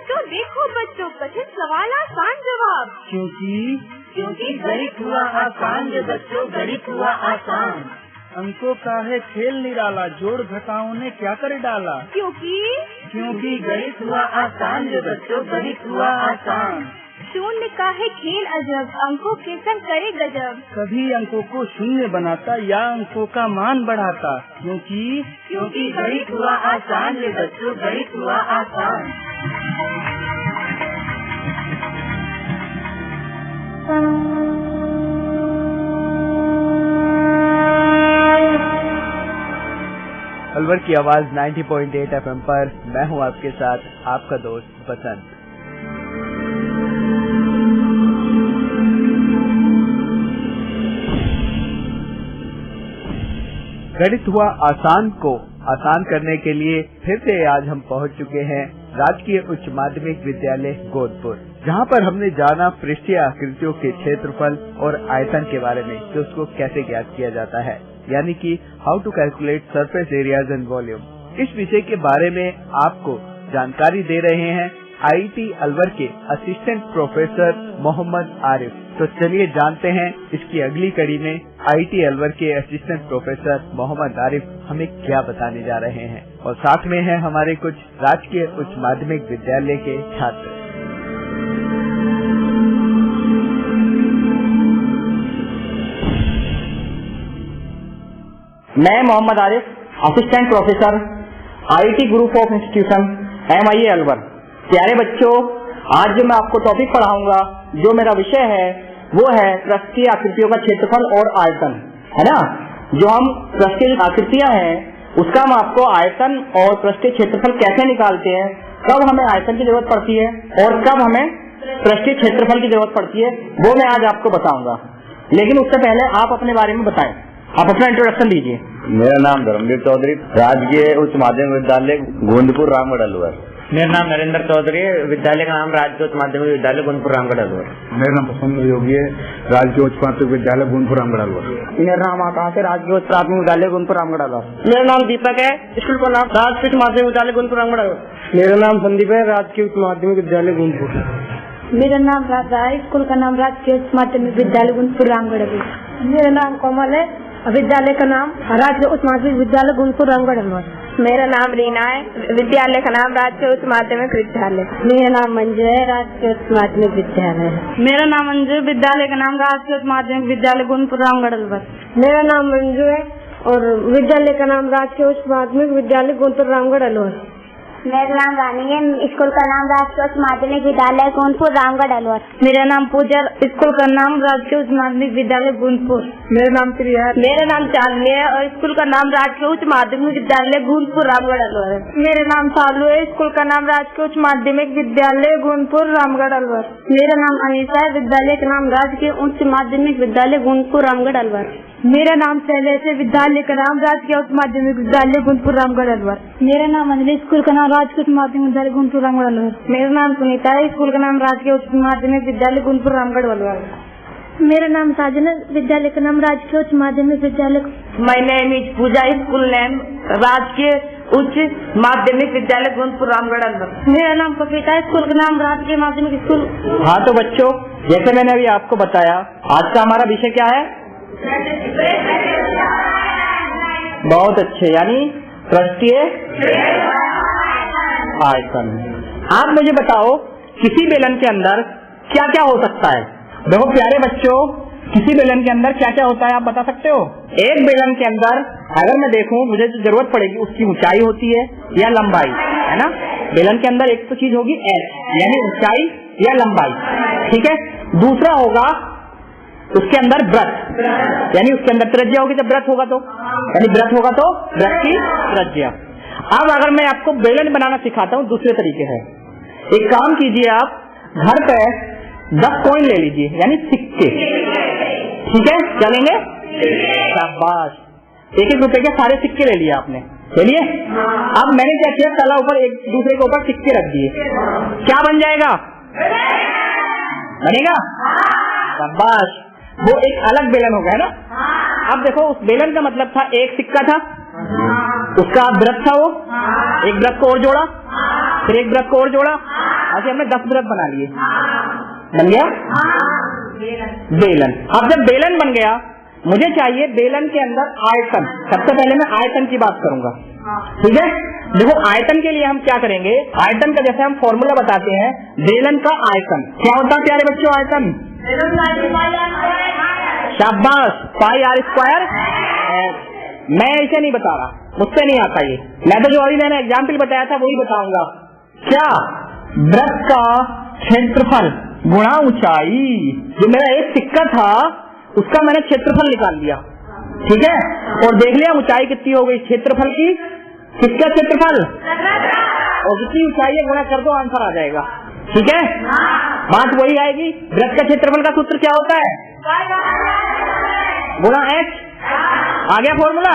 देखो बच्चों, कठिन सवाल आसान जवाब। क्योंकि गणित हुआ आसान जो बच्चों, गणित हुआ आसान। अंकों का है खेल निराला, जोड़ घटाओं ने क्या कर डाला। क्योंकि गणित हुआ आसान जो बच्चों, गणित हुआ आसान। शून्य का है खेल अजब, अंकों के संग करे गजब। कभी अंकों को शून्य बनाता या अंकों का मान बढ़ाता। क्योंकि गणित हुआ आसान जो बच्चों, गणित हुआ आसान। अलवर की आवाज 90.8 FM पर मैं हूं आपके साथ, आपका दोस्त बसंत। गणित हुआ आसान को आसान करने के लिए फिर से आज हम पहुंच चुके हैं राजकीय उच्च माध्यमिक विद्यालय गोंदपुर, जहां पर हमने जाना पृष्ठीय आकृतियों के क्षेत्रफल और आयतन के बारे में, कि उसको कैसे ज्ञात किया जाता है, यानी कि how to calculate surface areas and volume. इस विषय के बारे में आपको जानकारी दे रहे हैं IIT अलवर के असिस्टेंट प्रोफेसर मोहम्मद आरिफ। तो चलिए जानते हैं इसकी अगली कड़ी में IIT अलवर के असिस्टेंट प्रोफेसर मोहम्मद आरिफ हमें क्या बताने जा रहे हैं, और साथ में हैं हमारे कुछ राजकीय उच्च माध्यमिक विद्यालय के छात्र। मैं Mohammad Arif, assistant professor IIT group of institution MIA Alwar. प्यारे बच्चों, आज जो मैं आपको टॉपिक पढ़ाऊंगा, जो मेरा विषय है वो है पृष्ठीय आकृतियों का क्षेत्रफल और आयतन, है ना। जो हम पृष्ठीय आकृतियां हैं उसका हम आपको आयतन और पृष्ठीय क्षेत्रफल कैसे निकालते हैं, कब हमें आयतन की जरूरत पड़ती है और कब हमें पृष्ठीय क्षेत्रफल की जरूरत पड़ती है, वो मैं आज आपको बताऊंगा। लेकिन उससे पहले आप अपने बारे में बताएं, आप अपना इंट्रोडक्शन दीजिए। मेरा नाम धर्मवीर चौधरी, राजकीय उच्च माध्यमिक विद्यालय गोंदपुर रामगढ़ अलवर। मेरा नाम नरेंद्र चौधरी, विद्यालय का नाम राजकीय उच्च माध्यमिक विद्यालय गोंदपुर रामगढ़ अलवर। मेरा नाम प्रसन्न योगी है, राजकीय उच्च माध्यमिक विद्यालय गोंदपुर रामगढ़ अलवर। मेरा नाम आकाश है, राजकीय उच्च प्राथमिक विद्यालय गोंदपुर रामगढ़ अलवर। मेरा नाम दीपक है, स्कूल का नाम राजकीय उच्च माध्यमिक विद्यालय गोंदपुर रामगढ़ अलवर। मेरा नाम संदीप है, राजकीय उच्च माध्यमिक विद्यालय गोंदपुर। मेरा नाम राजा है, स्कूल का नाम राजकीय उच्च माध्यमिक विद्यालय गोंदपुर रामगढ़ अलवर। मेरा नाम कोमल है, विद्यालय का नाम राजकीय उच्च माध्यमिक विद्यालय गोंदपुर रामगढ़ अलवर। मेरा नाम रीना है, विद्यालय का नाम राजकीय उच्च माध्यमिक विद्यालय। मेरा नाम मंजू है, राजकीय उच्च माध्यमिक विद्यालय। मेरा नाम मंजू, विद्यालय का नाम राजकीय उच्च माध्यमिक विद्यालय गोंदपुर रामगढ़ अलवर। मेरा नाम मंजू है और विद्यालय का नाम राजकीय उच्च माध्यमिक विद्यालय गोंदपुर रामगढ़ अलवर। मेरा नाम रानी है, स्कूल का नाम राजकीय उच्च माध्यमिक विद्यालय गोंदपुर रामगढ़ अलवर। मेरा नाम पूजा, स्कूल का नाम राजकीय उच्च माध्यमिक विद्यालय गोंदपुर। मेरा नाम प्रिया है। मेरा नाम चांदनी है और स्कूल का नाम राजकीय उच्च माध्यमिक विद्यालय गोंदपुर रामगढ़ अलवर है। मेरा नाम सालू है, स्कूल का नाम राजकीय उच्च माध्यमिक विद्यालय गोंदपुर रामगढ़ अलवर। मेरा नाम अनीसा है, विद्यालय का नाम राजकीय उच्च माध्यमिक विद्यालय गोंदपुर रामगढ़ अलवर। मेरा नाम शैलेश है, विद्यालय का नाम राजकीय उच्च माध्यमिक विद्यालय गोंदपुर रामगढ़ अलवर। मेरा नाम अंजलि, स्कूल का नाम राजकीय उच्च माध्यमिक विद्यालय गोंदपुर रामगढ़ अलवर। मेरा नाम सुनीता है, स्कूल का नाम राजकीय उच्च माध्यमिक विद्यालय गोंदपुर रामगढ़ अलवर। मेरा नाम साजन है, विद्यालय का नाम राजकीय उच्च माध्यमिक विद्यालय। My name is Pooja, school name राजकीय उच्च माध्यमिक विद्यालय गोंदपुर रामगढ़ अलवर। मेरा नाम कविता है, स्कूल का नाम राजकीय माध्यमिक स्कूल। हाँ तो बच्चों, जैसे मैंने अभी आपको बताया, आज का हमारा विषय क्या है? बहुत अच्छे, यानी पृष्ठीय आयतन। आप मुझे बताओ, किसी बेलन के अंदर क्या क्या हो सकता है? देखो प्यारे बच्चों, किसी बेलन के अंदर क्या क्या होता है आप बता सकते हो? एक बेलन के अंदर अगर मैं देखूं, मुझे जो जरूरत पड़ेगी उसकी ऊंचाई होती है या लंबाई, है ना। बेलन के अंदर एक तो चीज होगी एच, यानी ऊंचाई या लंबाई, ठीक है। दूसरा होगा उसके अंदर व्रत, यानी उसके अंदर त्रिज्या होगी। जब व्रत होगा तो, यानी व्रत होगा तो व्रत की त्रिज्या। अब अगर मैं आपको बेलन बनाना सिखाता हूँ दूसरे तरीके से, एक काम कीजिए, आप घर पे 10 कॉइन ले लीजिए, यानी सिक्के, ठीक है, चलेंगे? शाबाश, 1-1 रुपए के सारे सिक्के ले लिए आपने, चलिए। अब मैंने क्या किया, तला ऊपर एक दूसरे के ऊपर सिक्के रख दिए, क्या बन जाएगा? बनेगा? शाबाश, वो एक अलग बेलन होगा, है ना। अब देखो, उस बेलन का मतलब था एक सिक्का था, उसका व्रत था, वो एक व्रत को और जोड़ा, फिर एक व्रत को और जोड़ा, ऐसे हमने 10 व्रत बना लिए, बन गया बेलन। अब जब बेलन बन गया, मुझे चाहिए बेलन के अंदर आयतन। सबसे पहले मैं आयतन की बात करूंगा, ठीक है। देखो आयतन के लिए हम क्या करेंगे, आयतन का जैसे हम फॉर्मूला बताते हैं, बेलन का आयतन क्या होता है प्यारे बच्चों? आयतन शाबाश, पाई आर स्क्वायर। मैं इसे नहीं बता रहा, मुझसे नहीं आता ये, मैं तो जो अभी मैंने एग्जाम्पल बताया था वही बताऊंगा। क्या? वृत्त का क्षेत्रफल गुणा ऊंचाई। जो मेरा एक सिक्का था उसका मैंने क्षेत्रफल निकाल लिया, ठीक है, और देख लिया ऊंचाई कितनी हो गई क्षेत्रफल की। किसका क्षेत्रफल? और जितनी ऊंचाई है गुणा कर दो, आंसर आ जाएगा, ठीक है। बात वही आएगी, वृत्त का क्षेत्रफल का सूत्र क्या होता है? गुणा h। आ गया फॉर्मूला?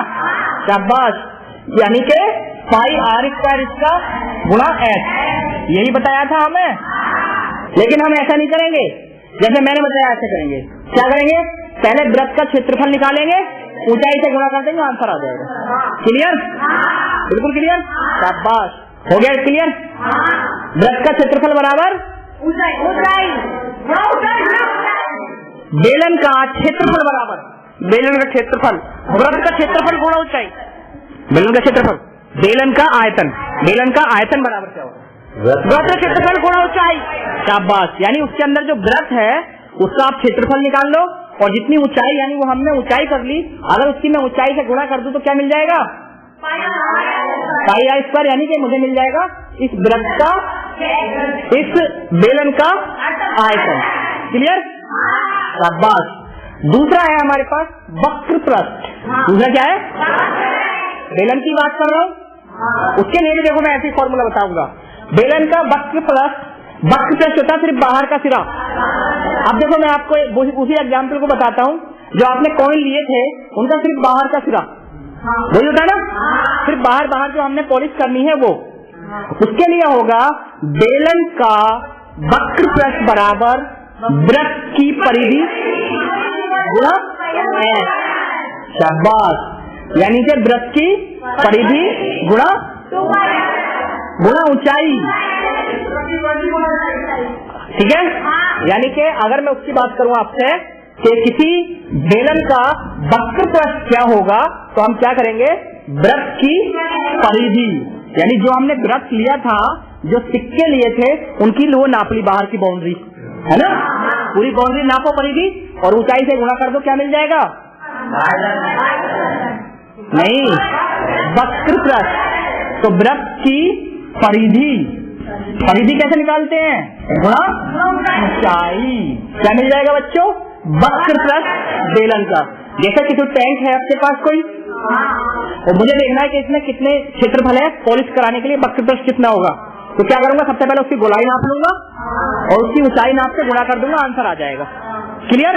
शाबाश, यानी कि पाई आर स्क्वायर इसका गुणा h, यही बताया था हमें। लेकिन हम ऐसा नहीं करेंगे जैसे मैंने बताया, ऐसे करेंगे। क्या करेंगे? पहले वृत्त का क्षेत्रफल निकालेंगे, ऊंचाई से गुणा कर देंगे, आंसर आ जाएगा। क्लियर? बिल्कुल क्लियर। शाबाश, हो गया क्लियर। वृत्त का क्षेत्रफल बराबर बेलन का क्षेत्रफल बराबर बेलन का क्षेत्रफल, वृत्त का क्षेत्रफल गुणा ऊंचाई। बेलन का क्षेत्रफल, बेलन का आयतन, बेलन का आयतन बराबर क्या होगा? वृत्त का क्षेत्रफल गुणा ऊंचाई। शाबाश, यानी उसके अंदर जो वृत्त है उसका आप क्षेत्रफल निकाल लो, और जितनी ऊंचाई, यानी वो हमने ऊंचाई कर ली, अगर उसकी मैं ऊंचाई से गुणा कर दूं तो क्या मिल जाएगा? पाई आर स्क्वायर, यानी कि मुझे मिल जाएगा इस वृत्त का, इस बेलन का आयतन। क्लियर? शाबाश। दूसरा है हमारे पास वक्र पृष्ठ। दूसरा क्या है? बेलन की बात कर रहा हूं, उसके लिए भी देखो मैं ऐसी फॉर्मूला बताऊंगा। बेलन का वक्र पृष्ठ, वक्र पृष्ठ होता है सिर्फ बाहर का सिरा। अब देखो मैं आपको उसी एग्जाम्पल को बताता हूँ, जो आपने कॉइन लिए थे उनका सिर्फ बाहर का सिरा वही होता है ना, सिर्फ बाहर बाहर जो हमने पॉलिश करनी है वो। उसके लिए होगा बेलन का वक्र पृष्ठ बराबर वृत्त की परिधि गुणा h। शाबाश, यानी कि वृत्त की परिधि गुणा ऊंचाई, ठीक है। यानी कि अगर मैं उसकी बात करूं आपसे कि किसी बेलन का वक्र पृष्ठ क्या होगा, तो हम क्या करेंगे? वृत्त की परिधि, यानी जो हमने वृत्त लिया था, जो सिक्के लिए थे उनकी वो नाप ली, बाहर की बाउंड्री है ना, पूरी बाउंड्री नापो परिधि, और ऊंचाई से गुणा कर दो, क्या मिल जाएगा? नहीं, वक्र पृष्ठ। तो वृत्त की परिधि, परिधि कैसे निकालते हैं? गुणा ऊंचाई। क्या मिल जाएगा बच्चों? वक्र पृष्ठ बेलन का। जैसे किसी टैंक है आपके पास कोई, और मुझे देखना है कि इसमें कितने क्षेत्रफल है, पॉलिश कराने के लिए वक्र पृष्ठ कितना होगा, तो क्या करूंगा? सबसे पहले उसकी गोलाई नाप लूंगा और उसकी ऊंचाई नाप से गुणा कर दूंगा, आंसर आ जाएगा। क्लियर?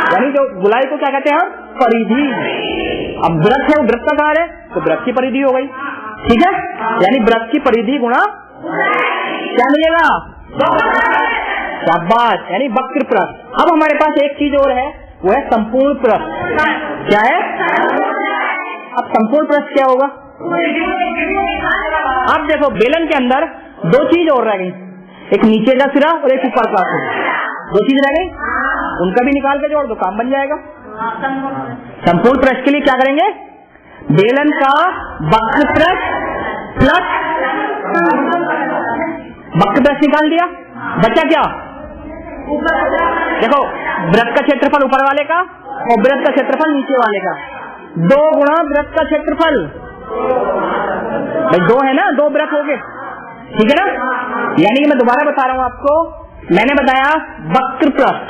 यानी जो गोलाई को क्या कहते हैं? परिधि। अब वृत्त है, वो वृत्त का कार्य है, तो वृत्त की परिधि हो गई, ठीक है। यानी वृत्त की परिधि गुणा क्या मिलेगा? शाबाश, यानी वक्र पृष्ठ। अब हमारे पास एक चीज और है, वो है संपूर्ण पृष्ठ। क्या है? अब संपूर्ण पृष्ठ क्या होगा? अब देखो बेलन के अंदर दो चीज और रह गई, एक नीचे का सिरा और एक ऊपर का सिरा, दो चीज रह गई, उनका भी निकाल के जोड़ दो, काम बन जाएगा। संपूर्ण पृष्ठ के लिए क्या करेंगे? बेलन का वक्र पृष्ठ प्लस वक्र पृष्ठ निकाल दिया, बचा क्या? देखो वृत्त का क्षेत्रफल ऊपर वाले का और वृत्त का क्षेत्रफल नीचे वाले का, 2 गुणा वृत्त का क्षेत्रफल। भाई 2 है ना, 2 वृत्त हो गए, ठीक है ना। यानी कि मैं दोबारा बता रहा हूं आपको, मैंने बताया वक्र पृष्ठ,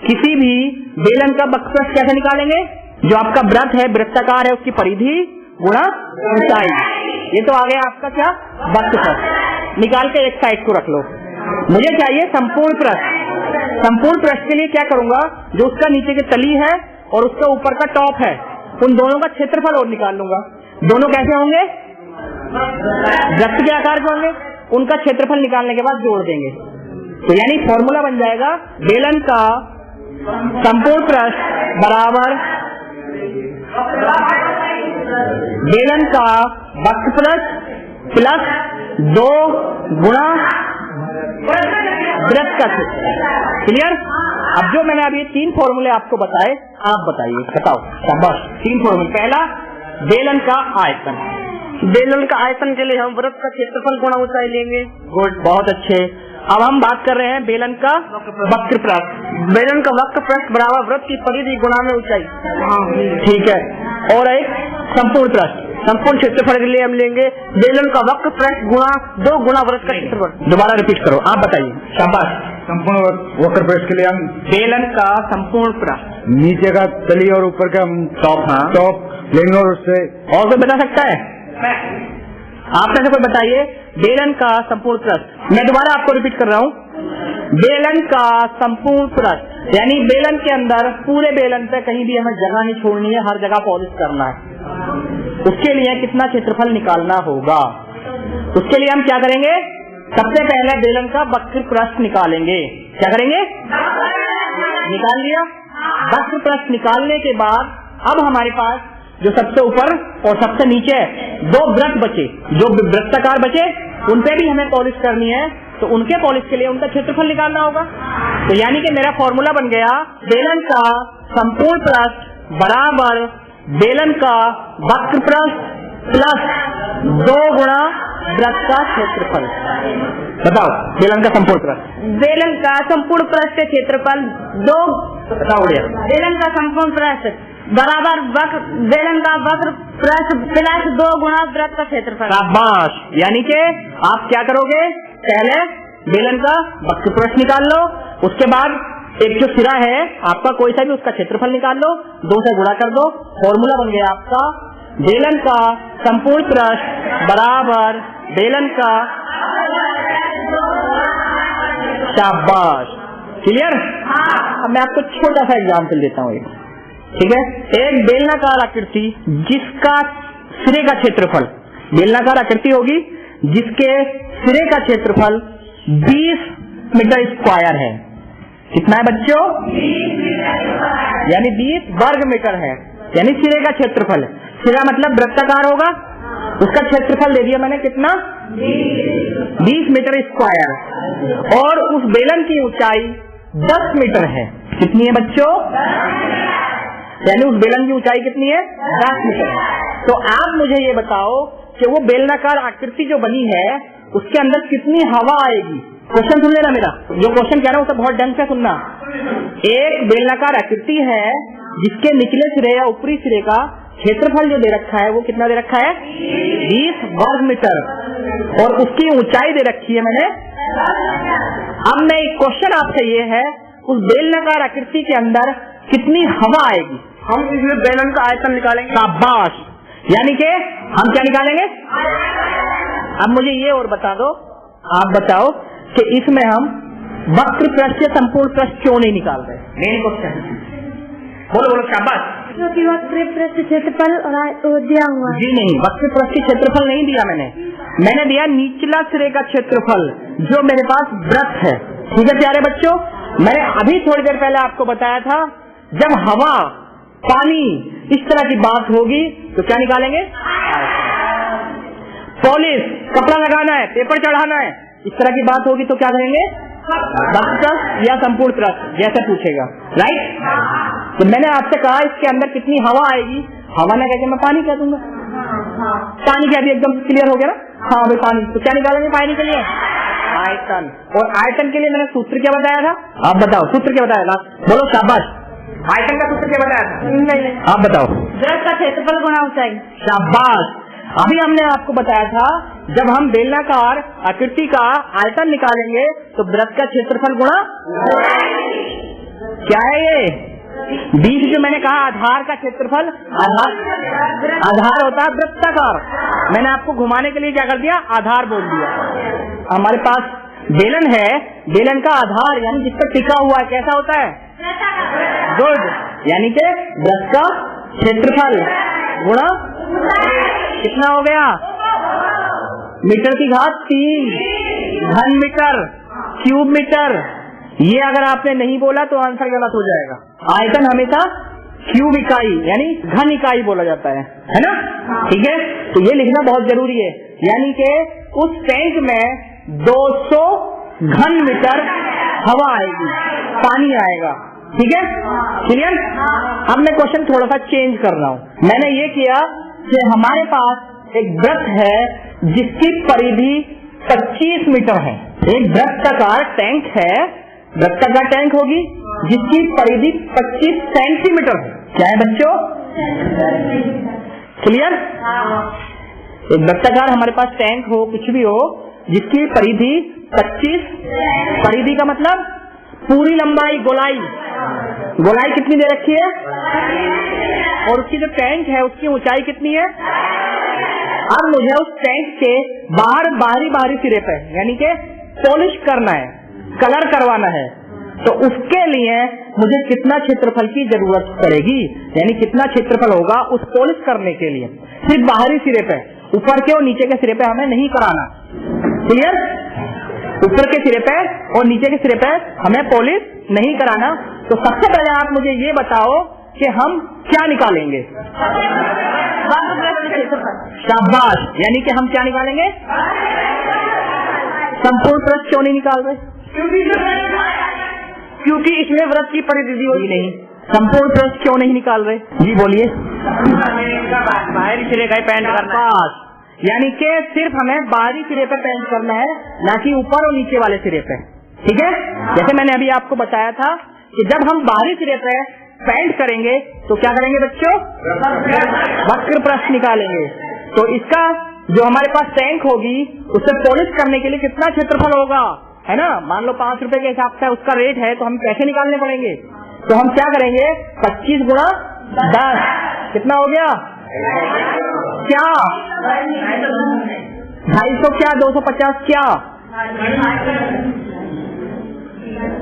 किसी भी बेलन का वक्र पृष्ठ कैसे निकालेंगे? जो आपका वृत्त है, वृत्ताकार है, उसकी परिधि गुणा ऊंचाई। ये तो आ गया आपका क्या? वक्र पृष्ठ। निकाल के एक साइड को रख लो। मुझे चाहिए संपूर्ण पृष्ठ। संपूर्ण पृष्ठ के लिए क्या करूंगा? जो उसका नीचे की तली है और उसका ऊपर का टॉप है, उन दोनों का क्षेत्रफल और निकाल लूंगा। दोनों कैसे होंगे? वृत्त के आकार के होंगे, उनका क्षेत्रफल निकालने के बाद जोड़ देंगे, तो यानी फॉर्मूला बन जाएगा बेलन का संपूर्ण पृष्ठ बराबर बेलन का वक्र पृष्ठ प्लस 2 गुणा वृत्त का क्षेत्रफल। क्लियर? अब जो मैंने अभी 3 फॉर्मूले आपको बताए, आप बताइए, बताओ। शाबाश। 3 फॉर्मूले। पहला, बेलन का आयतन। बेलन का आयतन के लिए हम वृत्त का क्षेत्रफल गुणा ऊंचाई लेंगे। गुड, बहुत अच्छे। अब हम बात कर रहे हैं बेलन का वक्र पृष्ठ। बेलन का वक्र पृष्ठ बराबर वृत्त की परिधि गुणा में ऊंचाई। ठीक है। और एक संपूर्ण पृष्ठ। संपूर्ण क्षेत्रफल के लिए हम लेंगे बेलन का वक्र पृष्ठ गुणा 2 गुणा वृत्त का क्षेत्रफल। दोबारा रिपीट करो, आप बताइए। शाबाश। संपूर्ण वक्र पृष्ठ के लिए हम बेलन का संपूर्ण पृष्ठ, नीचे का तली और ऊपर का हम टॉप। हाँ, टॉप लेंगे और उससे और कोई बता सकता है? आप में से कोई बताइए बेलन का संपूर्ण पृष्ठ। मैं दोबारा आपको रिपीट कर रहा हूँ, बेलन का संपूर्ण पृष्ठ यानी बेलन के अंदर पूरे बेलन पे कहीं भी हमें जगह नहीं छोड़नी है, हर जगह पॉलिश करना है। उसके लिए कितना क्षेत्रफल निकालना होगा? उसके लिए हम क्या करेंगे? सबसे पहले बेलन का वक्र पृष्ठ निकालेंगे। क्या करेंगे? निकाल लिया। वक्र पृष्ठ निकालने के बाद अब हमारे पास जो सबसे ऊपर और सबसे नीचे 2 वृत्त बचे, जो वृत्ताकार बचे, उन पे भी हमें पॉलिश करनी है, तो उनके पॉलिश के लिए उनका क्षेत्रफल निकालना होगा। तो यानी कि मेरा फॉर्मूला बन गया बेलन का संपूर्ण पृष्ठ बराबर बेलन का वक्र पृष्ठ प्लस 2 गुणा वृत्त का क्षेत्रफल। बताओ बेलन का संपूर्ण पृष्ठ। बेलन का संपूर्ण पृष्ठ का क्षेत्रफल 2। बताओ भैया। बेलन का संपूर्ण पृष्ठ बराबर बेलन का वक्र पृष्ठ प्लस 2 गुणा वृत्त का क्षेत्रफल। शाबाश। यानी कि आप क्या करोगे? पहले बेलन का वक्र पृष्ठ निकाल लो, उसके बाद एक जो सिरा है आपका कोई सा भी, उसका क्षेत्रफल निकाल लो, 2 से गुणा कर दो। फॉर्मूला बन गया आपका बेलन का संपूर्ण पृष्ठ बराबर बेलन का। शाबाश। क्लियर? अब मैं आपको छोटा सा एग्जाम्पल देता हूँ। ठीक है, एक बेलनाकार आकृति जिसका सिरे का क्षेत्रफल, बेलनाकार आकृति होगी जिसके सिरे का क्षेत्रफल 20 मीटर स्क्वायर है। कितना है बच्चों? यानी 20 वर्ग मीटर है, यानी सिरे का क्षेत्रफल। सिरा मतलब वृत्ताकार होगा, उसका क्षेत्रफल दे दिया मैंने कितना? 20 मीटर स्क्वायर। और उस बेलन की ऊंचाई 10 मीटर है। कितनी है बच्चों? यानी उस बेलन की ऊंचाई कितनी है? 10 मीटर। तो आप मुझे ये बताओ कि वो बेलनाकार आकृति जो बनी है उसके अंदर कितनी हवा आएगी? क्वेश्चन सुन लेना मेरा, जो क्वेश्चन कह रहा हूं उसे बहुत ढंग से सुनना। एक बेलनाकार आकृति है जिसके निचले सिरे या ऊपरी सिरे का क्षेत्रफल जो दे रखा है वो कितना दे रखा है? 20 वर्ग मीटर, और उसकी ऊंचाई दे रखी है मैंने। अब मैं एक क्वेश्चन आपसे ये है, उस बेलनाकार आकृति के अंदर कितनी हवा आएगी? हम इसमें बेलन का आयतन निकालेंगे। शाबाश। यानी कि हम क्या निकालेंगे? अब मुझे ये और बता दो, आप बताओ कि इसमें हम वक्र पृष्ठ या संपूर्ण पृष्ठ क्यों नहीं निकाल रहे? Main question. बोलो बोलो। शाबाश। क्योंकि वक्र पृष्ठ क्षेत्रफल दिया हुआ है। जी नहीं, वक्र पृष्ठ क्षेत्रफल नहीं दिया मैंने दिया निचला सिरे का क्षेत्रफल जो मेरे पास वृत्त है। ठीक है प्यारे बच्चों, मैंने अभी थोड़ी देर पहले आपको बताया था जब हवा, पानी, इस तरह की बात होगी तो क्या निकालेंगे? पॉलिश, कपड़ा लगाना है, पेपर चढ़ाना है, इस तरह की बात होगी तो क्या करेंगे? वक्र या संपूर्ण पृष्ठ, जैसे पूछेगा। राइट? तो मैंने आपसे कहा इसके अंदर कितनी हवा आएगी, हवा ना कहकर मैं पानी कह दूंगा। पानी कह दिया, एकदम क्लियर हो गया ना? हाँ भाई पानी। तो क्या निकालेंगे पानी के लिए? आयतन। और आयतन के लिए मैंने सूत्र क्या बताया था? आप बताओ, सूत्र क्या बताया था? बोलो शाबाश। आयतन का सूत्र क्या बताया था? नहीं, आप बताओ। वृत्त का क्षेत्रफल गुणा ऊंचाई। शाबाश। अभी हमने आपको बताया था जब हम बेलनाकार आकृति का आयतन निकालेंगे तो वृत्त का क्षेत्रफल गुणा क्या है ये? 20 जो मैंने कहा आधार का क्षेत्रफल, आधार होता है वृत्ताकार। मैंने आपको घुमाने के लिए क्या कर दिया? आधार बोल दिया। हमारे पास बेलन है, बेलन का आधार यानी जिस पर टिका हुआ है कैसा होता है? गुड। यानी कि वृत्त का क्षेत्रफल गुणा कितना हो गया? मीटर की घात 3 घन मीटर क्यूब मीटर। ये अगर आपने नहीं बोला तो आंसर गलत हो जाएगा। आयतन हमेशा क्यूब इकाई यानी घन इकाई बोला जाता है ना? ठीक है, तो ये लिखना बहुत जरूरी है। यानी कि उस टैंक में 200 घन मीटर हवा आएगी, पानी आएगा। ठीक है, क्लियर? अब मैं क्वेश्चन थोड़ा सा चेंज कर रहा हूं। मैंने ये किया कि हमारे पास एक वृत्त है जिसकी परिधि 25 मीटर है। एक वृत्ताकार टैंक है, वृत्ताकार टैंक होगी जिसकी परिधि 25 सेंटीमीटर है। क्या है बच्चों? क्लियर? एक वृत्ताकार हमारे पास टैंक हो, कुछ भी हो, जिसकी परिधि 25, परिधि का मतलब पूरी लंबाई, गोलाई, गोलाई कितनी दे रखी है, और उसकी जो टैंक है उसकी ऊंचाई कितनी है। अब मुझे उस टैंक के बाहरी सिरे पे यानी कि पॉलिश करना है, कलर करवाना है, तो उसके लिए मुझे कितना क्षेत्रफल की जरूरत पड़ेगी, यानी कितना क्षेत्रफल होगा उस पॉलिश करने के लिए। सिर्फ बाहरी सिरे पे, ऊपर के और नीचे के सिरे पे हमें नहीं कराना। क्लियर? ऊपर के सिरे पे और नीचे के सिरे पे हमें पॉलिश नहीं कराना। तो सबसे पहले आप मुझे ये बताओ कि हम क्या निकालेंगे। शाबाश, यानी कि हम क्या निकालेंगे? संपूर्ण पृष्ठ क्यों नहीं निकाल रहे? क्योंकि इसमें वृत्त की परिधि होगी नहीं। संपूर्ण पृष्ठ क्यों नहीं निकाल रहे? जी बोलिए। बाहरी सिरे का ही पेंट करना है, यानी कि सिर्फ हमें बाहरी सिरे पे पेंट करना है, ना कि ऊपर और नीचे वाले सिरे पे। ठीक है, जैसे मैंने अभी आपको बताया था कि जब हम बाहरी सिरे पे पेंट करेंगे तो क्या करेंगे बच्चों? वक्र पृष्ठ निकालेंगे। तो इसका जो हमारे पास टैंक होगी उससे पॉलिश करने के लिए कितना क्षेत्रफल होगा, है ना? मान लो 5 रुपए के हिसाब से उसका रेट है, तो हम पैसे निकालने पड़ेंगे। तो हम क्या करेंगे? 25 गुणा 10 कितना हो गया? क्या 250 क्या 250 क्या?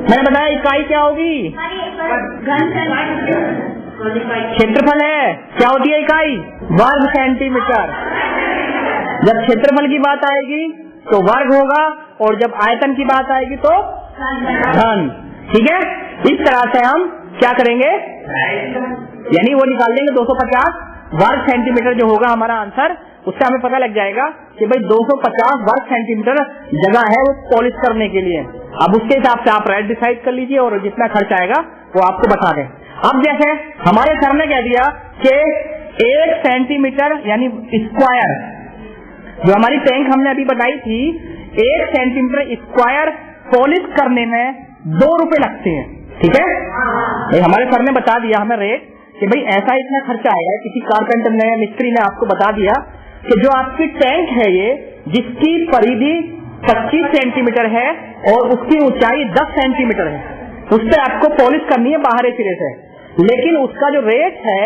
मैंने बताया इकाई क्या होगी? क्षेत्रफल है। क्या होती है इकाई? वर्ग सेंटीमीटर। जब क्षेत्रफल की बात आएगी तो वर्ग होगा, और जब आयतन की बात आएगी तो घन। ठीक है, इस तरह से हम क्या करेंगे, यानी वो निकाल लेंगे 250 वर्ग सेंटीमीटर जो होगा हमारा आंसर। उससे हमें पता लग जाएगा कि भाई 250 वर्ग सेंटीमीटर जगह है वो पॉलिश करने के लिए। अब उसके हिसाब से आप रेट डिसाइड कर लीजिए और जितना खर्च आएगा वो आपको बता दें। अब जैसे हमारे सर ने कह दिया कि 1 सेंटीमीटर यानी स्क्वायर, जो हमारी टैंक हमने अभी बताई थी, 1 सेंटीमीटर स्क्वायर पॉलिश करने में 2 रुपए लगते हैं। ठीक है, हमारे सर ने बता दिया हमें रेट कि भाई ऐसा इतना खर्चा आएगा। किसी कारपेंटर ने, मिस्त्री ने आपको बता दिया कि जो आपकी टैंक है ये, जिसकी परिधि 25 सेंटीमीटर है और उसकी ऊंचाई 10 सेंटीमीटर है, उस पर आपको पॉलिश करनी है बाहरी सिरे से, लेकिन उसका जो रेट है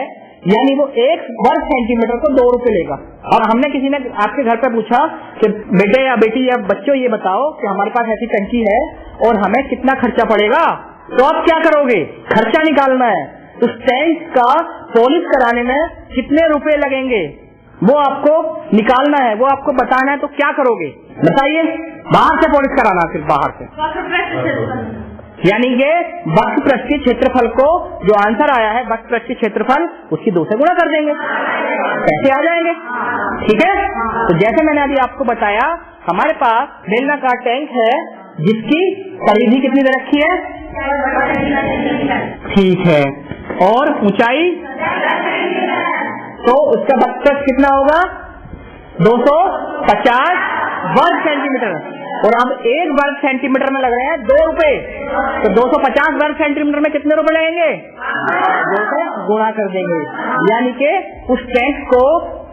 यानी वो 1 वर्ग सेंटीमीटर को 2 रुपए लेगा। और हमने किसी ने आपके घर पे पूछा कि बेटे या बेटी या बच्चों ये बताओ कि हमारे पास ऐसी टंकी है और हमें कितना खर्चा पड़ेगा, तो आप क्या करोगे? खर्चा निकालना है। उस टैंक का पॉलिश कराने में कितने रुपए लगेंगे वो आपको निकालना है, वो आपको बताना है। तो क्या करोगे बताइए? बाहर से पॉलिश कराना, सिर्फ बाहर से, यानी कि वक्र पृष्ठ के क्षेत्रफल को जो आंसर आया है वक्र पृष्ठ के क्षेत्रफल उसकी 2 से गुणा कर देंगे, पैसे आ जाएंगे। ठीक है, तो जैसे मैंने अभी आपको बताया हमारे पास बेलनाकार टैंक है जिसकी परिधि कितनी दे रखी है? ठीक है, और ऊंचाई, तो उसका वक्र पृष्ठ कितना होगा? 250 वर्ग सेंटीमीटर, और अब 1 वर्ग सेंटीमीटर में लग रहे हैं 2 रुपए, तो 250 वर्ग सेंटीमीटर में कितने रुपए लगेंगे? 2 से गुणा कर देंगे, यानी कि उस टैंक को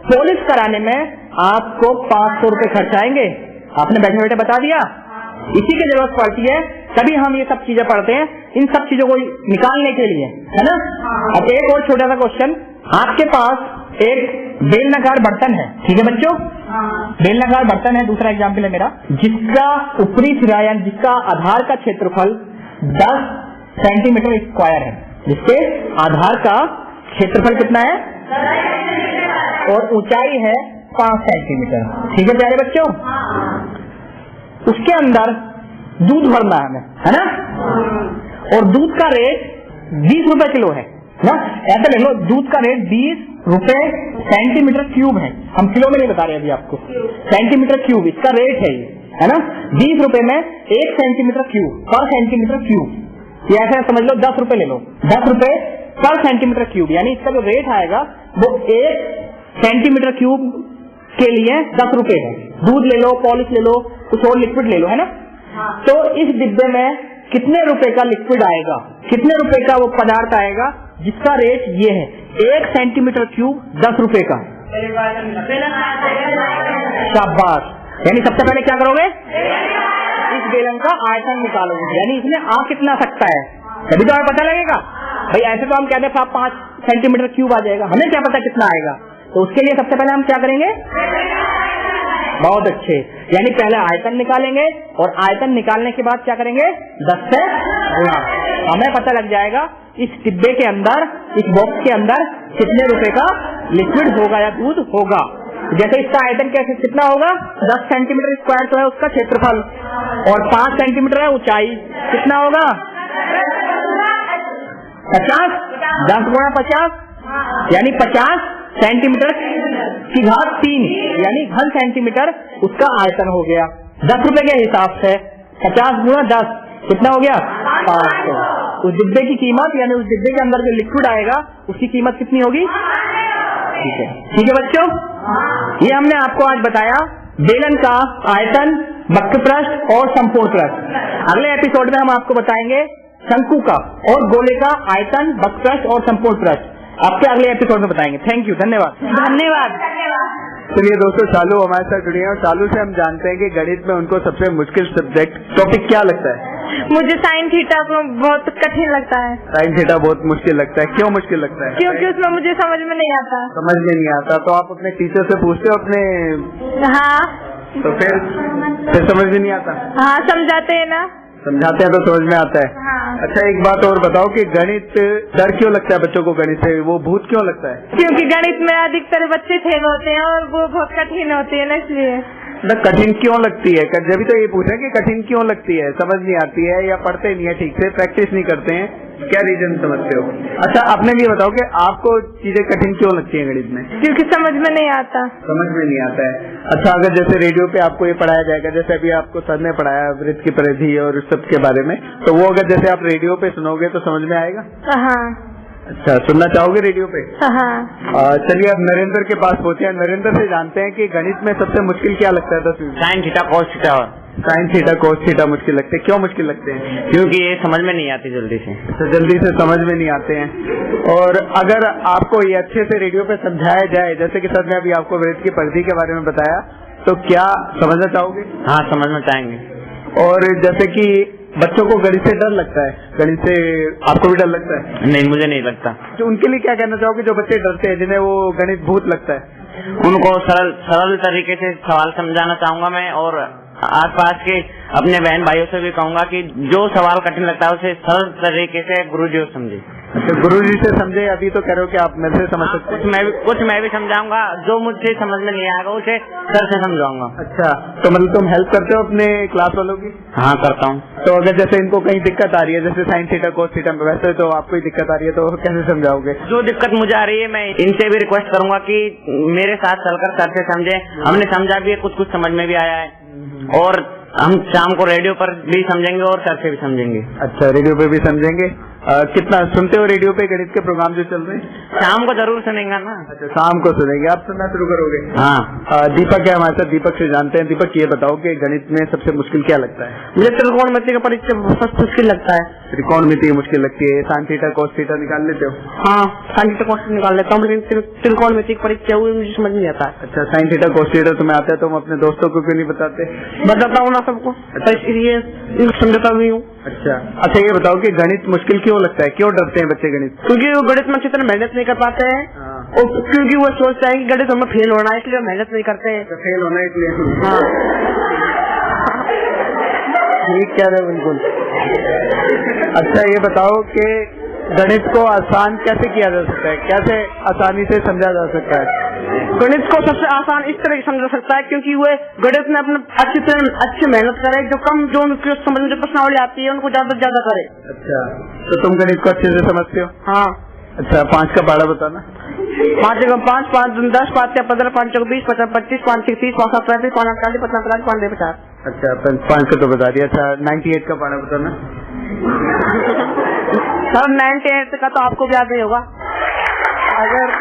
पॉलिश कराने में आपको 500 रुपए खर्च आएंगे। आपने बैठे बैठे बता दिया। इसी की जरूरत पड़ती है, तभी हम ये सब चीजें पढ़ते हैं, इन सब चीजों को निकालने के लिए, है ना? अब एक और छोटा सा क्वेश्चन, आपके पास एक बेलनाकार बर्तन है। ठीक है बच्चों, बेलनाकार बर्तन है, दूसरा एग्जाम्पल है मेरा, जिसका ऊपरी सिरा यानी जिसका आधार का क्षेत्रफल 10 सेंटीमीटर स्क्वायर है, जिसके आधार का क्षेत्रफल कितना है और ऊंचाई है 5 सेंटीमीटर। ठीक है प्यारे बच्चों, उसके अंदर दूध भरना है हमें, है ना? और दूध का रेट 20 रुपए किलो है ना? ऐसा ले लो, दूध का रेट 20 रुपए सेंटीमीटर क्यूब है। हम किलो में नहीं बता रहे अभी आपको, सेंटीमीटर क्यूब इसका रेट है ये। है ना। 20 रुपए में 1 सेंटीमीटर क्यूब पर सेंटीमीटर क्यूब, ये ऐसे समझ लो 10 रुपए ले लो, 10 रुपए पर सेंटीमीटर क्यूब, यानी इसका जो रेट आएगा वो 1 सेंटीमीटर क्यूब के लिए 10 रुपए है। दूध ले लो, पॉलिश ले लो, कुछ और लिक्विड ले लो, है ना। तो इस डिब्बे में कितने रुपए का लिक्विड आएगा, कितने रुपए का वो पदार्थ आएगा जिसका रेट ये है 1 सेंटीमीटर क्यूब 10 रुपए का। शाबाश। यानी सबसे पहले क्या करोगे, इस बेलन का आयतन निकालोगे, यानी इसमें आ कितना सकता है, तभी तो हमें पता लगेगा। भाई ऐसे तो हम कहते हैं 5 सेंटीमीटर क्यूब आ जाएगा, हमें क्या पता कितना आएगा। तो उसके लिए सबसे पहले हम क्या करेंगे, बहुत अच्छे, यानी पहले आयतन निकालेंगे और आयतन निकालने के बाद क्या करेंगे 10 से गुणा, हमें पता लग जाएगा इस डिब्बे के अंदर, इस बॉक्स के अंदर कितने रुपए का लिक्विड होगा या दूध होगा। जैसे इसका आयतन कैसे कितना होगा, 10 सेंटीमीटर स्क्वायर तो है उसका क्षेत्रफल और 5 सेंटीमीटर है ऊंचाई, कितना होगा 50, 10 गुणा 50 यानी 50 सेंटीमीटर की घात 3, यानी घन सेंटीमीटर उसका आयतन हो गया। 10 रुपए के हिसाब से 50 गुणा 10 कितना हो गया 500। उस डिब्बे की कीमत, यानी उस डिब्बे के अंदर जो लिक्विड आएगा उसकी कीमत कितनी होगी। ठीक है बच्चों, ये हमने आपको आज बताया बेलन का आयतन, वक्र पृष्ठ और संपूर्ण पृष्ठ। अगले एपिसोड में हम आपको बताएंगे शंकु का और गोले का आयतन, वक्र पृष्ठ और संपूर्ण पृष्ठ, आपके अगले एपिसोड में बताएंगे। थैंक यू, धन्यवाद। धन्यवाद। चलिए दोस्तों, चालू हमारे साथ जुड़े हैं और चालू से हम जानते हैं कि गणित में उनको सबसे मुश्किल सब्जेक्ट टॉपिक क्या लगता है। मुझे साइन थीटा को बहुत कठिन लगता है। साइन थीटा बहुत मुश्किल लगता है, क्यों मुश्किल लगता है। क्योंकि उसमें मुझे समझ में नहीं आता। समझ में नहीं आता, तो आप अपने टीचर से पूछते हो अपने। हाँ, तो फिर समझ में नहीं आता। हाँ समझाते हैं ना, समझाते हैं तो समझ में आता है। हाँ। अच्छा, एक बात और बताओ कि गणित डर क्यों लगता है बच्चों को, गणित से वो भूत क्यों लगता है। क्योंकि गणित में अधिकतर बच्चे फेल होते हैं और वो बहुत कठिन होती है ना, इसलिए। कठिन क्यों लगती है, जब भी तो ये पूछे कि कठिन क्यों लगती है, समझ नहीं आती है या पढ़ते नहीं है ठीक से, प्रैक्टिस नहीं करते हैं, क्या रीजन समझते हो। अच्छा, अपने लिए बताओ कि आपको चीजें कठिन क्यों लगती है गणित में। क्योंकि समझ में नहीं आता। समझ में नहीं आता है। अच्छा, अगर जैसे रेडियो पे आपको ये पढ़ाया जाएगा, जैसे अभी आपको सर ने पढ़ाया वृत्त की परिधि और उस सब के बारे में, तो वो अगर जैसे आप रेडियो पे सुनोगे तो समझ में आएगा। हाँ। अच्छा, सुनना चाहोगे रेडियो पे। हाँ। चलिए अब नरेंद्र के पास पहुंचे हैं। नरेंद्र से जानते हैं कि गणित में सबसे मुश्किल क्या लगता है 10वीं में। Sine theta cos theta. Sine theta cos theta मुश्किल लगते हैं, क्यों मुश्किल लगते हैं। क्योंकि ये समझ में नहीं आती जल्दी से। तो जल्दी से समझ में नहीं आते हैं। और अगर आपको ये अच्छे से रेडियो पे समझाया जाए, जैसे कि सर ने अभी आपको वृत्त की परिधि के बारे में बताया, तो क्या समझना चाहोगे। हाँ, समझना चाहेंगे। और जैसे कि बच्चों को गणित से डर लगता है, गणित से आपको भी डर लगता है। नहीं, मुझे नहीं लगता। तो उनके लिए क्या कहना चाहोगे जो बच्चे डरते हैं, जिन्हें वो गणित भूत लगता है। उनको सरल तरीके से सवाल समझाना चाहूंगा मैं, और आसपास के अपने बहन भाइयों से भी कहूंगा कि जो सवाल कठिन लगता है उसे सरल तरीके से गुरुजी समझे। अच्छा, गुरुजी से समझे। अभी तो कह रहे हो कि आप मेरे से समझ सकते हैं। कुछ मैं भी समझाऊंगा, जो मुझसे समझ में नहीं आएगा उसे सर से समझाऊंगा। अच्छा, तो मतलब तुम हेल्प करते हो अपने क्लास वालों की। हाँ, करता हूँ। तो अगर जैसे इनको कहीं दिक्कत आ रही है, जैसे साइन थीटा कोस थीटा में, वैसे तो आपको ही दिक्कत आ रही है, तो कैसे समझाओगे। जो दिक्कत मुझे आ रही है मैं इनसे भी रिक्वेस्ट करूंगा कि मेरे साथ चलकर सर से समझे। हमने समझा भी है, कुछ समझ में भी आया है, और हम शाम को रेडियो पर भी समझेंगे और सर से भी समझेंगे। अच्छा, रेडियो पे भी समझेंगे। कितना सुनते हो रेडियो पे गणित के प्रोग्राम जो चल रहे हैं। शाम को जरूर सुनेंगे ना। अच्छा, शाम को सुनेंगे। आप सुनना शुरू करोगे। हाँ। दीपक है हमारे साथ, दीपक से जानते हैं। दीपक, ये बताओ कि गणित में सबसे मुश्किल क्या लगता है। मुझे त्रिकोणमिति का परिचय बहुत मुश्किल लगता है। त्रिकोणमिति मुश्किल लगती है। साइन थीटा कोस थीटा निकाल लेते हो। हाँ, साइन थीटा कोस थीटा निकाल लेता हूँ, लेकिन त्रिकोणमिति का परिचय मुझे समझ नहीं आता है। अच्छा, साइन थीटा कोस थीटा तुम्हें आता है, तुम अपने दोस्तों को क्यों नहीं बताते। बताता हूँ ना सबको, इसलिए समझता भी हूँ। अच्छा, ये बताओ कि गणित मुश्किल क्यों लगता है, क्यों डरते हैं बच्चे गणित। क्योंकि वो गणित में अच्छी तरह मेहनत नहीं कर पाते हैं, और क्योंकि वो सोचते हैं कि गणित हमें फेल होना है, इसलिए मेहनत नहीं करते हैं। तो फेल होना है इसलिए। हाँ, ठीक कह रहे हो, बिल्कुल। अच्छा, ये बताओ कि गणित को आसान कैसे किया जा सकता है, कैसे आसानी से समझा जा सकता है। गणित को सबसे आसान इस तरह समझा सकता है क्योंकि वो गणित में अपने अच्छी मेहनत करे, जो समझ में प्रश्नावली आती है उनको ज्यादा से ज्यादा करे। अच्छा, तो तुम गणित को अच्छे से समझते हो। हाँ। अच्छा, 5 का पहाड़ा बताना। 5 5 5 10 5 15 5 20 25 25 5 30 5 35 5 40 45 5 50। अच्छा 5 का तो बता दिया। अच्छा 98 का पाना बताना। सर 98 का तो आपको भी याद नहीं होगा। अगर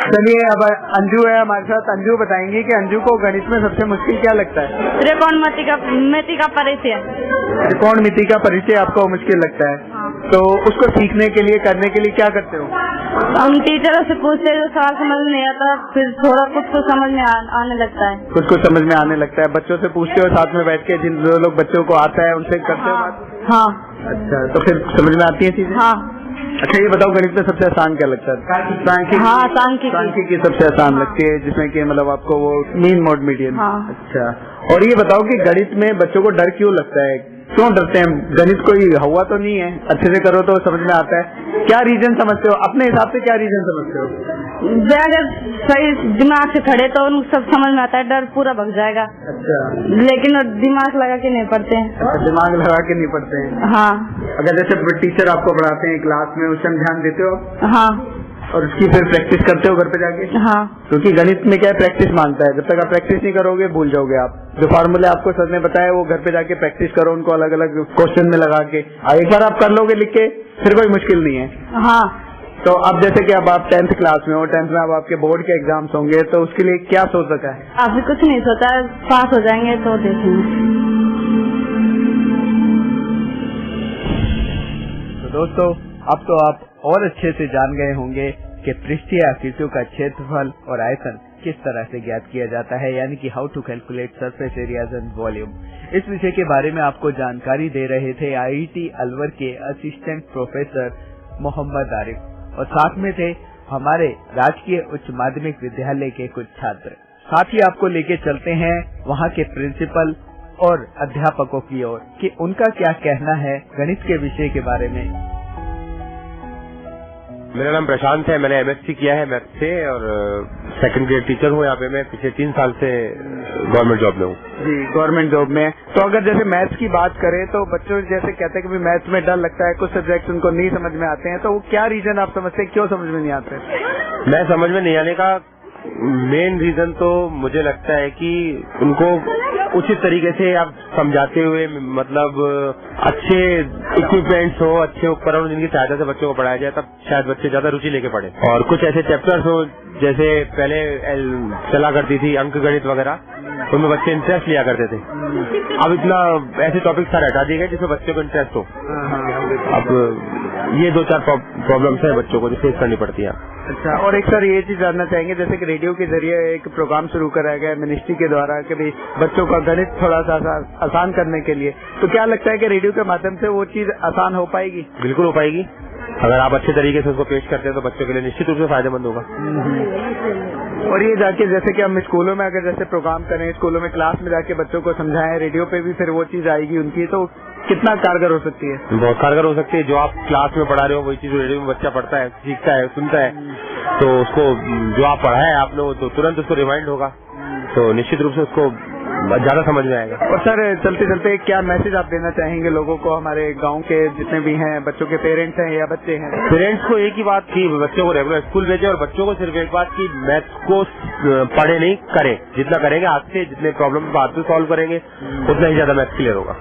चलिए अब अंजू है हमारे साथ। अंजू बताएंगी कि अंजू को गणित में सबसे मुश्किल क्या लगता है। त्रिकोणमिति का परिचय। त्रिकोणमिति का परिचय आपको मुश्किल लगता है। हाँ। तो उसको सीखने के लिए करने के लिए क्या करते हो। हम टीचरों से पूछते हैं, जो सवाल समझ नहीं आता फिर थोड़ा कुछ तो समझ में आने लगता है। कुछ समझ में आने लगता है। बच्चों से पूछते हो साथ में बैठ के, जिन जो लोग बच्चों को आता है उनसे करते हो बात। हाँ। अच्छा तो फिर समझ में आती है चीजें। हाँ। अच्छा ये बताओ गणित में सबसे आसान क्या लगता है। सांख्यिकी सबसे आसान लगती है, जिसमें कि मतलब आपको वो मीन मोड मीडियन। हाँ। अच्छा और ये बताओ कि गणित में बच्चों को डर क्यों लगता है, क्यों डरते हैं। गणित कोई हुआ तो नहीं है, अच्छे से करो तो समझ में आता है। क्या रीजन समझते हो अपने हिसाब से, क्या रीजन समझते हो। अगर सही दिमाग से खड़े तो उनको सब समझ में आता है, डर पूरा भग जाएगा। अच्छा लेकिन दिमाग लगा के नहीं पढ़ते हैं। अच्छा दिमाग लगा के नहीं पढ़ते हैं। हाँ। अगर जैसे टीचर आपको पढ़ाते हैं क्लास में, उस टाइम ध्यान देते हो। हाँ। और उसकी फिर प्रैक्टिस करते हो घर पे जाके। हाँ। क्योंकि गणित में क्या है, प्रैक्टिस मांगता है। जब तक आप प्रैक्टिस नहीं करोगे भूल जाओगे आप। जो फार्मूले आपको सर ने बताया वो घर पे जाके प्रैक्टिस करो, उनको अलग अलग क्वेश्चन में लगा के। एक बार आप कर लोगे लिख के, फिर कोई मुश्किल नहीं है। हाँ। तो अब जैसे कि अब आप 10th क्लास में हो, 10th में अब आपके बोर्ड के एग्जाम्स होंगे, तो उसके लिए क्या सोच रखा है। अभी कुछ नहीं सोचा, पास हो जाएंगे तो देखेंगे। तो दोस्तों अब तो आप और अच्छे से जान गए होंगे कि पृष्ठीय आकृतियों का क्षेत्रफल और आयतन किस तरह से ज्ञात किया जाता है, यानी कि how to calculate surface areas and volume. इस विषय के बारे में आपको जानकारी दे रहे थे IIT अलवर के असिस्टेंट प्रोफेसर मोहम्मद आरिफ, और साथ में थे हमारे राजकीय उच्च माध्यमिक विद्यालय के कुछ छात्र। साथ ही आपको लेके चलते हैं वहाँ के प्रिंसिपल और अध्यापकों की ओर कि उनका क्या कहना है गणित के विषय के बारे में। मेरा नाम प्रशांत है, मैंने MSc किया है मैथ से और सेकंड ग्रेड टीचर हूँ यहाँ पे। मैं पिछले 3 साल से गवर्नमेंट जॉब में हूँ। जी गवर्नमेंट जॉब में। तो अगर जैसे मैथ्स की बात करें तो बच्चों जैसे कहते हैं कि मैथ्स में डर लगता है, कुछ सब्जेक्ट्स उनको नहीं समझ में आते हैं, तो वो क्या रीजन आप समझते हैं, क्यों समझ में नहीं आते। मैं समझ में नहीं आने का मेन रीजन तो मुझे लगता है कि उनको उचित तरीके से आप समझाते हुए, मतलब अच्छे इक्विपमेंट्स हो, अच्छे उपकरण जिनकी सहायता से बच्चों को पढ़ाया जाए, तब शायद बच्चे ज्यादा रुचि लेके पढ़े। और कुछ ऐसे चैप्टर्स हो जैसे पहले चला करती थी अंक गणित वगैरह, उनमें बच्चे इंटरेस्ट लिया करते थे। अब इतना ऐसे टॉपिक सारे हटा दिए गए जिसमें बच्चों को इंटरेस्ट हो। अब ये 2-4 प्रॉब्लम्स है बच्चों को जो फेस करनी पड़ती है। अच्छा और एक सर ये चीज जानना चाहेंगे, जैसे कि रेडियो के जरिए एक प्रोग्राम शुरू कराया गया मिनिस्ट्री के द्वारा कि भाई बच्चों का गणित थोड़ा सा आसान करने के लिए, तो क्या लगता है कि रेडियो के माध्यम से वो चीज आसान हो पाएगी। बिल्कुल हो पाएगी, अगर आप अच्छे तरीके से उसको पेश करते हैं तो बच्चों के लिए निश्चित रूप से फायदेमंद होगा। और ये जाके जैसे कि हम स्कूलों में अगर जैसे प्रोग्राम करें, स्कूलों में क्लास में जाके बच्चों को समझाएं, रेडियो पे भी फिर वो चीज आएगी उनकी, तो कितना कारगर हो सकती है। बहुत कारगर हो सकती है। जो आप क्लास में पढ़ा रहे हो वही चीज रेडियो में बच्चा पढ़ता है, सीखता है, सुनता है, तो उसको जो आप पढ़ाए आपने वो तो तुरंत उसको रिमाइंड होगा, तो निश्चित रूप से उसको ज्यादा समझ में आएगा। और सर चलते चलते क्या मैसेज आप देना चाहेंगे लोगों को, हमारे गांव के जितने भी हैं, बच्चों के पेरेंट्स हैं या बच्चे हैं। पेरेंट्स को एक ही बात की बच्चों को रेगुलर स्कूल भेजे, और बच्चों को सिर्फ एक बात की मैथ्स को पढ़े नहीं करें, जितना करेंगे हाथ से, जितने प्रॉब्लम हाथ से सॉल्व करेंगे उतना ही ज्यादा मैथ्स क्लियर होगा।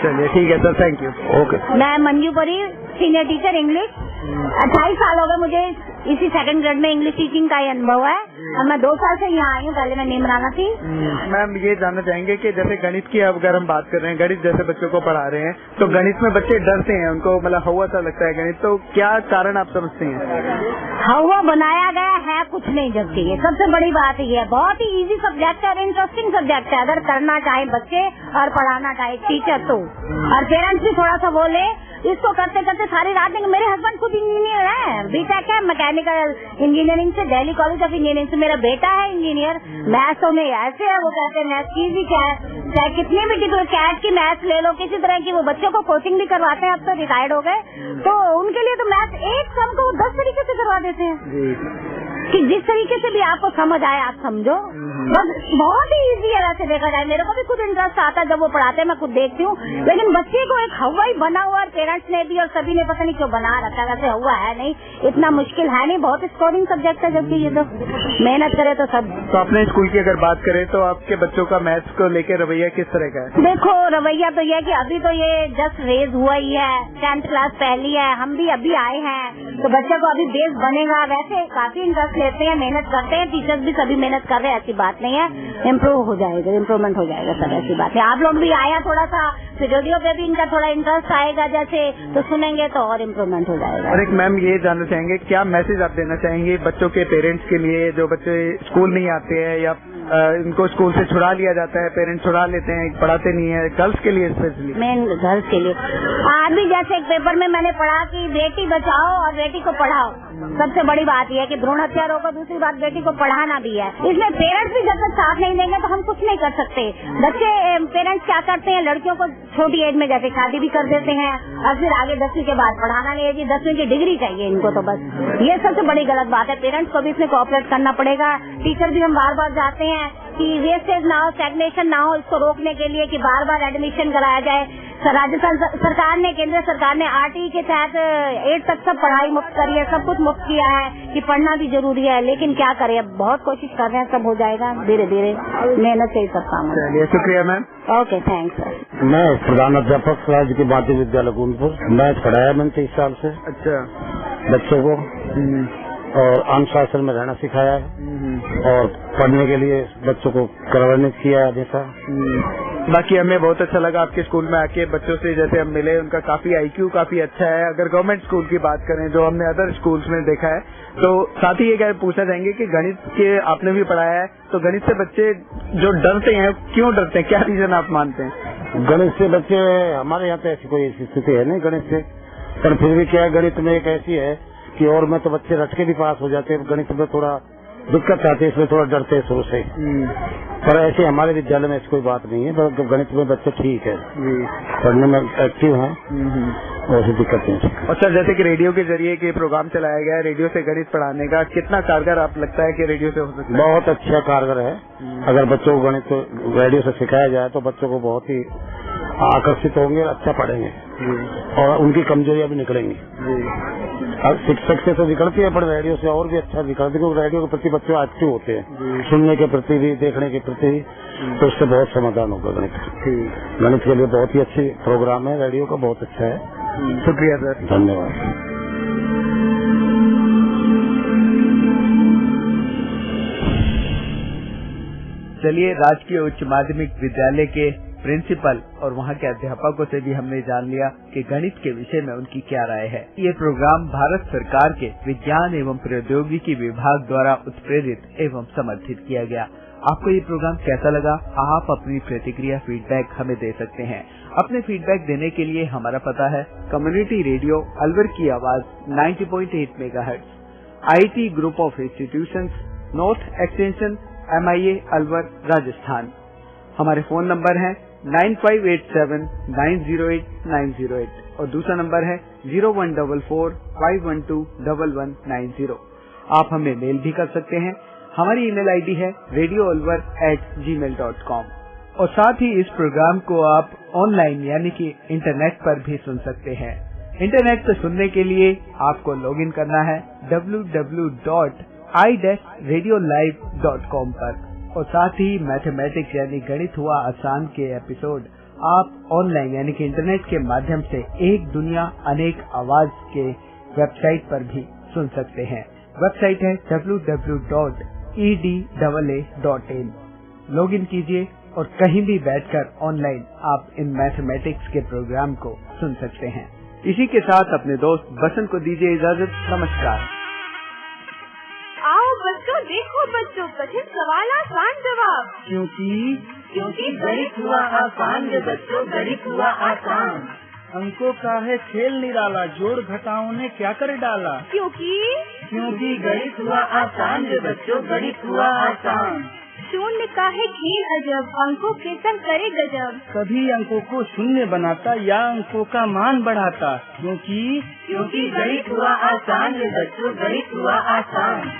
चलिए ठीक है सर, थैंक यू। ओके। मैं मंजू परी, सीनियर टीचर इंग्लिश। 28 साल हो गए मुझे इसी सेकंड ग्रेड में इंग्लिश टीचिंग का ही अनुभव है, और मैं 2 साल से यहाँ आई हूँ, पहले मैं नीमराना थी। मैम ये जानना चाहेंगे कि जैसे गणित की अगर हम बात कर रहे हैं, गणित जैसे बच्चों को पढ़ा रहे हैं, तो गणित में बच्चे डरते हैं, उनको मतलब हवा सा लगता है गणित, तो क्या कारण आप समझते हैं। हवा बनाया गया है कुछ नहीं, जबकि ये सबसे बड़ी बात ये है, बहुत ही इजी सब्जेक्ट है और इंटरेस्टिंग सब्जेक्ट है, अगर करना चाहे बच्चे और पढ़ाना चाहे टीचर तो, और पेरेंट्स भी थोड़ा सा बोले, इसको करते करते सारी रात देंगे। मेरे हस्बैंड खुद इंजीनियर है, बीटेक है मैकेनिकल इंजीनियरिंग से, दिल्ली कॉलेज ऑफ इंजीनियरिंग से। मेरा बेटा है इंजीनियर। मैथ्स में ऐसे है, वो कहते हैं मैथ्स की भी क्या है, चाहे कितनी भी कैट की मैथ्स ले लो, किसी तरह की, वो बच्चों को कोचिंग भी करवाते हैं, अब तो रिटायर्ड हो गए, तो उनके लिए तो मैथ्स एक सम को 10 तरीके से करवा देते हैं। कि जिस तरीके से भी आपको समझ आए आप समझो। बस बहुत ही इजी है वैसे देखा जाए, मेरे को भी खुद इंटरेस्ट आता है जब वो पढ़ाते हैं, मैं खुद देखती हूँ। लेकिन बच्चे को एक हवा ही बना हुआ और पेरेंट्स ने भी और सभी ने पता नहीं क्यों बना रखा है, वैसे हुआ है नहीं, इतना मुश्किल है नहीं, बहुत स्कोरिंग सब्जेक्ट है, जबकि ये तो मेहनत करे तो सब। तो अपने स्कूल की अगर बात करें तो आपके बच्चों का मैथ्स को लेकर रवैया किस तरह का है? देखो रवैया तो ये है कि अभी तो ये जस्ट रेज हुआ ही है, 10th क्लास पहली है, हम भी अभी आए हैं, तो बच्चे को अभी बेस बनेगा। वैसे काफी इंटरेस्ट लेते हैं, मेहनत करते हैं, टीचर्स भी सभी मेहनत कर रहे हैं, ऐसी बात नहीं है, इम्प्रूव हो जाएगा, इम्प्रूवमेंट हो जाएगा सर, ऐसी बात है। आप लोग भी आया थोड़ा सा, फिर रेडियो पे भी इनका थोड़ा इंटरेस्ट आएगा जैसे, तो सुनेंगे तो और इम्प्रूवमेंट हो जाएगा। और एक मैम ये जानना चाहेंगे, क्या मैसेज आप देना चाहेंगे बच्चों के पेरेंट्स के लिए, जो बच्चे स्कूल नहीं आते हैं या इनको स्कूल से छुड़ा लिया जाता है, पेरेंट्स छुड़ा लेते हैं, पढ़ाते नहीं है, गर्ल्स के लिए स्पेशली? मेन गर्ल्स के लिए आज भी जैसे एक पेपर में मैंने पढ़ा कि बेटी बचाओ और बेटी को पढ़ाओ, सबसे बड़ी बात यह है कि भ्रूण हत्या रोको, दूसरी बात बेटी को पढ़ाना भी है। इसमें पेरेंट्स भी जब तक साथ नहीं देंगे तो हम कुछ नहीं कर सकते। बच्चे पेरेंट्स क्या करते हैं, लड़कियों को छोटी एज में जैसे शादी भी कर देते हैं और फिर आगे 10वीं के बाद पढ़ाना नहीं है जी, 10वीं की डिग्री चाहिए इनको, तो बस ये सबसे बड़ी गलत बात है। पेरेंट्स को भी इसमें कोऑपरेट करना पड़ेगा। टीचर भी हम बार बार जाते हैं कि वेस्टेज ना हो, स्टैग्नेशन ना हो, इसको रोकने के लिए कि बार बार एडमिशन कराया जाए। राजस्थान सरकार ने, केंद्र सरकार ने आरटीई के तहत 8 तक सब पढ़ाई मुफ्त करी है, सब कुछ मुफ्त किया है कि पढ़ना भी जरूरी है, लेकिन क्या करें, अब बहुत कोशिश कर रहे हैं, सब हो जाएगा धीरे धीरे, मेहनत से ही सब काम होगा। चलिए शुक्रिया मैम। Okay thanks sir. मैं प्रधान अध्यापक राज्य के माध्यमिक विद्यालय गोंदपुर, मैथ पढ़ाया मैंने 23 साल से अच्छा बच्चों को, और अनुशासन में रहना सिखाया है और पढ़ने के लिए बच्चों को प्रवृत्त किया है हमेशा। बाकी हमें बहुत अच्छा लगा आपके स्कूल में आके, बच्चों से जैसे हम मिले, उनका काफी IQ काफी अच्छा है। अगर गवर्नमेंट स्कूल की बात करें जो हमने अदर स्कूल्स में देखा है, तो साथ ही ये पूछना चाहेंगे कि गणित के आपने भी पढ़ाया है, तो गणित से बच्चे जो डरते हैं, क्यों डरते हैं, क्या रीजन आप मानते हैं? गणित से बच्चे, हमारे यहाँ तो ऐसी कोई स्थिति है नहीं गणित से, पर फिर भी क्या है, गणित में एक ऐसी है कि और में तो बच्चे रट के भी पास हो जाते हैं, गणित में थोड़ा दिक्कत आती है, इसमें थोड़ा डरते हैं शुरू से। पर ऐसे हमारे विद्यालय में ऐसी कोई बात नहीं है, पर गणित में बच्चे ठीक है, पढ़ने में एक्टिव हैं, ऐसी दिक्कत नहीं। और सर जैसे कि रेडियो के जरिए के प्रोग्राम चलाया गया है, रेडियो से गणित पढ़ाने का कितना कारगर आप लगता है कि रेडियो से हो सकता है? बहुत अच्छा कारगर है। अगर बच्चों को गणित रेडियो से सिखाया जाए तो बच्चों को बहुत ही आकर्षित होंगे, अच्छा पढ़ेंगे और उनकी कमजोरियां भी निकलेंगी। अब शिक्षक से तो निकलती है, पर रेडियो से और भी अच्छा निकलती है, क्योंकि रेडियो के प्रति बच्चे एक्टिव होते हैं, सुनने के प्रति भी, देखने के प्रति भी, तो उससे बहुत समाधान होगा गणित। गणित के लिए बहुत ही अच्छी प्रोग्राम है, रेडियो का बहुत अच्छा है। शुक्रिया सर, धन्यवाद। चलिए राजकीय उच्च माध्यमिक विद्यालय के प्रिंसिपल और वहाँ के अध्यापकों से भी हमने जान लिया कि गणित के विषय में उनकी क्या राय है। ये प्रोग्राम भारत सरकार के विज्ञान एवं प्रौद्योगिकी विभाग द्वारा उत्प्रेरित एवं समर्थित किया गया। आपको ये प्रोग्राम कैसा लगा? आप अपनी प्रतिक्रिया फीडबैक हमें दे सकते हैं। अपने फीडबैक देने के लिए हमारा पता है कम्युनिटी रेडियो अलवर की आवाज 90.8 megahertz, IT group of institutions, north extension MIA Alwar Rajasthan. हमारे फोन नंबर है 9587908908 और दूसरा नंबर है 0144512190। आप हमें मेल भी कर सकते हैं। हमारी ईमेल ID है radioalwar@gmail.com और साथ ही इस प्रोग्राम को आप ऑनलाइन यानी कि इंटरनेट पर भी सुन सकते हैं। इंटरनेट पर सुनने के लिए आपको लॉगिन करना है www.i-radiolive.com पर और साथ ही मैथमेटिक्स यानी गणित हुआ आसान के एपिसोड आप ऑनलाइन यानी कि इंटरनेट के माध्यम से एक दुनिया अनेक आवाज के वेबसाइट पर भी सुन सकते हैं। वेबसाइट है www.edaa.in। लॉगिन कीजिए और कहीं भी बैठकर ऑनलाइन आप इन मैथमेटिक्स के प्रोग्राम को सुन सकते हैं। इसी के साथ अपने दोस्त बसंत को दीजिए इजाजत। नमस्कार। आओ बच्चों, देखो बच्चों, कठिन सवाल आसान जवाब। क्योंकि गणित हुआ आसान जो बच्चों, गणित हुआ आसान। अंकों का है खेल निराला, जोड़ घटाओं ने क्या कर डाला। क्योंकि गणित हुआ आसान जो बच्चों, गणित हुआ आसान। शून्य का है खेल अजब, अंकों के संग करे गजब। कभी अंकों को शून्य बनाता या अंकों का मान बढ़ाता, क्योंकि गणित हुआ आसान रे बच्चों, गणित हुआ आसान।